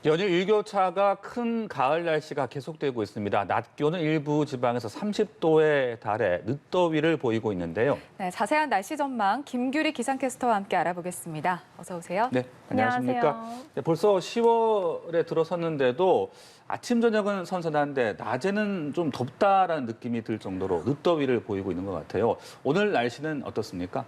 연일 일교차가 큰 가을 날씨가 계속되고 있습니다. 낮 기온은 일부 지방에서 30도에 달해 늦더위를 보이고 있는데요. 네, 자세한 날씨 전망 김규리 기상캐스터와 함께 알아보겠습니다. 어서 오세요. 네, 안녕하십니까. 안녕하세요. 네, 벌써 10월에 들어섰는데도 아침, 저녁은 선선한데 낮에는 좀 덥다라는 느낌이 들 정도로 늦더위를 보이고 있는 것 같아요. 오늘 날씨는 어떻습니까?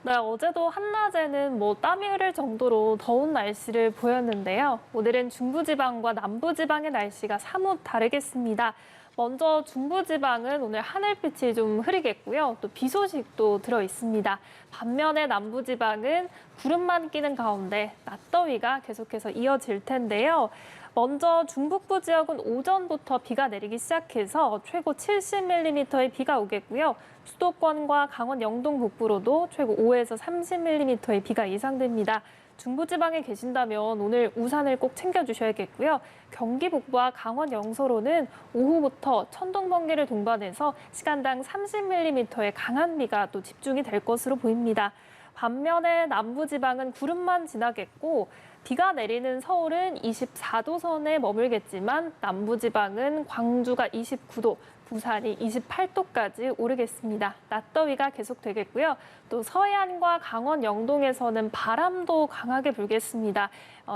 네, 어제도 한낮에는 땀이 흐를 정도로 더운 날씨를 보였는데요. 오늘은 중부지방과 남부지방의 날씨가 사뭇 다르겠습니다. 먼저 중부지방은 오늘 하늘빛이 좀 흐리겠고요. 또 비 소식도 들어 있습니다. 반면에 남부지방은 구름만 끼는 가운데 낮더위가 계속해서 이어질 텐데요. 먼저 중북부 지역은 오전부터 비가 내리기 시작해서 최고 70mm의 비가 오겠고요. 수도권과 강원 영동 북부로도 최고 5에서 30mm의 비가 예상됩니다. 중부지방에 계신다면 오늘 우산을 꼭 챙겨주셔야겠고요. 경기 북부와 강원 영서로는 오후부터 천둥, 번개를 동반해서 시간당 30mm의 강한 비가 또 집중이 될 것으로 보입니다. 반면에 남부지방은 구름만 지나겠고 비가 내리는 서울은 24도 선에 머물겠지만 남부지방은 광주가 29도, 부산이 28도까지 오르겠습니다. 낮더위가 계속되겠고요. 또 서해안과 강원 영동에서는 바람도 강하게 불겠습니다.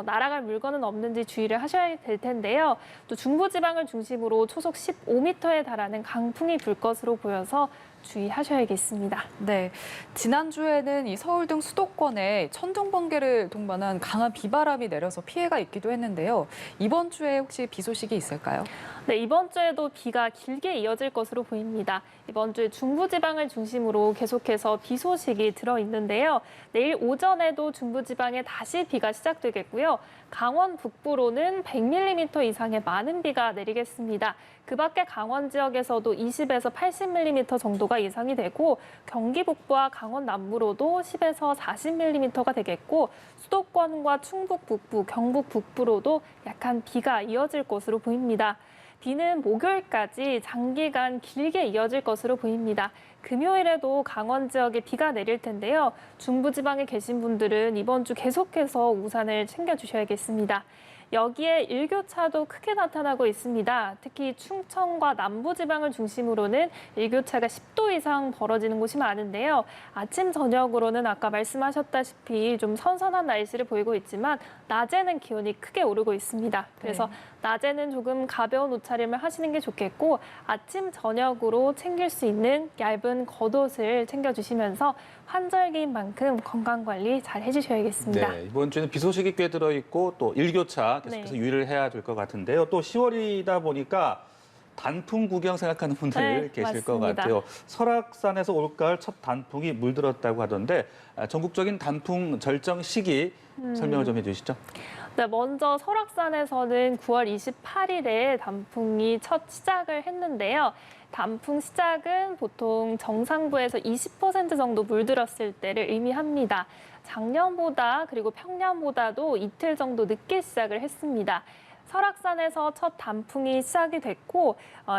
날아갈 물건은 없는지 주의를 하셔야 될 텐데요. 또 중부지방을 중심으로 초속 15m에 달하는 강풍이 불 것으로 보여서 주의하셔야겠습니다. 네, 지난주에는 이 서울 등 수도권에 천둥, 번개를 동반한 강한 비바람이 내려서 피해가 있기도 했는데요. 이번 주에 혹시 비 소식이 있을까요? 네, 이번 주에도 비가 길게 이어질 것으로 보입니다. 이번 주에 중부지방을 중심으로 계속해서 비 소식이 들어있는데요. 내일 오전에도 중부지방에 다시 비가 시작되겠고요. 강원 북부로는 100mm 이상의 많은 비가 내리겠습니다. 그 밖에 강원 지역에서도 20에서 80mm 정도가 예상이 되고 경기 북부와 강원 남부로도 10에서 40mm가 되겠고 수도권과 충북 북부, 경북 북부로도 약한 비가 이어질 것으로 보입니다. 비는 목요일까지 장기간 길게 이어질 것으로 보입니다. 금요일에도 강원 지역에 비가 내릴 텐데요. 중부지방에 계신 분들은 이번 주 계속해서 우산을 챙겨주셔야겠습니다. 여기에 일교차도 크게 나타나고 있습니다. 특히 충청과 남부지방을 중심으로는 일교차가 10도 이상 벌어지는 곳이 많은데요. 아침, 저녁으로는 아까 말씀하셨다시피 좀 선선한 날씨를 보이고 있지만 낮에는 기온이 크게 오르고 있습니다. 그래서 낮에는 조금 가벼운 옷차림을 하시는 게 좋겠고 아침, 저녁으로 챙길 수 있는 얇은 겉옷을 챙겨주시면서 환절기인 만큼 건강관리 잘 해주셔야겠습니다. 네, 이번 주에는 비 소식이 꽤 들어있고 또 일교차 계속해서 유의를 해야 될 것 같은데요. 또 10월이다 보니까 단풍 구경 생각하는 분들 네, 계실 것 맞습니다. 같아요. 설악산에서 올가을 첫 단풍이 물들었다고 하던데 전국적인 단풍 절정 시기 설명을 좀 해주시죠. 네, 먼저 설악산에서는 9월 28일에 단풍이 첫 시작을 했는데요. 단풍 시작은 보통 정상부에서 20% 정도 물들었을 때를 의미합니다. 작년보다 그리고 평년보다도 이틀 정도 늦게 시작을 했습니다. 설악산에서 첫 단풍이 시작이 됐고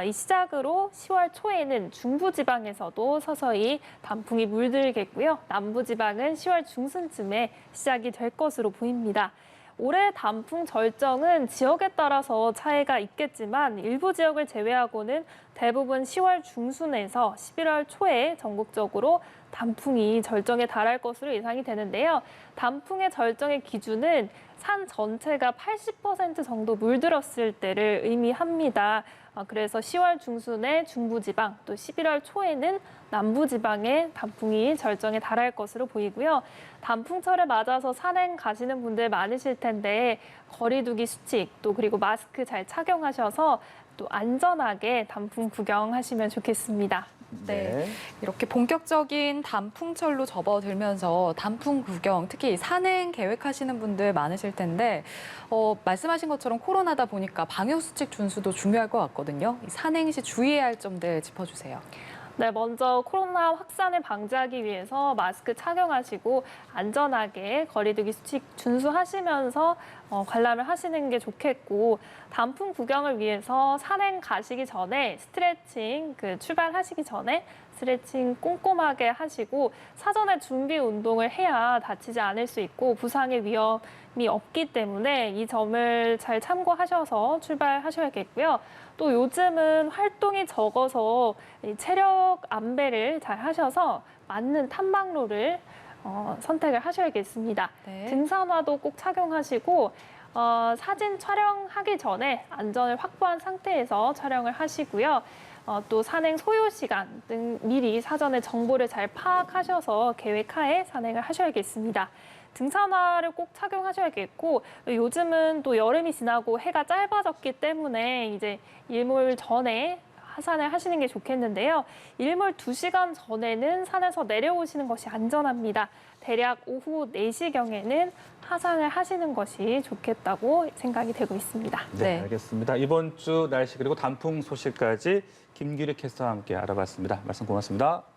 이 시작으로 10월 초에는 중부지방에서도 서서히 단풍이 물들겠고요. 남부지방은 10월 중순쯤에 시작이 될 것으로 보입니다. 올해 단풍 절정은 지역에 따라서 차이가 있겠지만 일부 지역을 제외하고는 대부분 10월 중순에서 11월 초에 전국적으로 단풍이 절정에 달할 것으로 예상이 되는데요. 단풍의 절정의 기준은 산 전체가 80% 정도 물들었을 때를 의미합니다. 그래서 10월 중순에 중부지방, 또 11월 초에는 남부지방에 단풍이 절정에 달할 것으로 보이고요. 단풍철을 맞아서 산행 가시는 분들 많으실 텐데 거리두기 수칙, 또 그리고 마스크 잘 착용하셔서 또 안전하게 단풍 구경하시면 좋겠습니다. 네, 이렇게 본격적인 단풍철로 접어들면서 단풍 구경, 특히 산행 계획하시는 분들 많으실 텐데 말씀하신 것처럼 코로나다 보니까 방역수칙 준수도 중요할 것 같거든요. 이 산행 시 주의해야 할 점들 짚어주세요. 네, 먼저 코로나 확산을 방지하기 위해서 마스크 착용하시고 안전하게 거리두기 수칙 준수하시면서 관람을 하시는 게 좋겠고, 단풍 구경을 위해서 산행 가시기 전에 스트레칭, 출발하시기 전에 스트레칭 꼼꼼하게 하시고 사전에 준비 운동을 해야 다치지 않을 수 있고 부상의 위험이 없기 때문에 이 점을 잘 참고하셔서 출발하셔야겠고요. 또 요즘은 활동이 적어서 이 체력 안배를 잘 하셔서 맞는 탐방로를 선택을 하셔야겠습니다. 네. 등산화도 꼭 착용하시고 사진 촬영하기 전에 안전을 확보한 상태에서 촬영을 하시고요. 또 산행 소요 시간 등 미리 사전에 정보를 잘 파악하셔서 계획하에 산행을 하셔야겠습니다. 등산화를 꼭 착용하셔야겠고 요즘은 또 여름이 지나고 해가 짧아졌기 때문에 이제 일몰 전에 하산을 하시는 게 좋겠는데요. 일몰 2시간 전에는 산에서 내려오시는 것이 안전합니다. 대략 오후 4시경에는 하산을 하시는 것이 좋겠다고 생각이 되고 있습니다. 네, 네. 알겠습니다. 이번 주 날씨 그리고 단풍 소식까지 김규리 캐스터와 함께 알아봤습니다. 말씀 고맙습니다.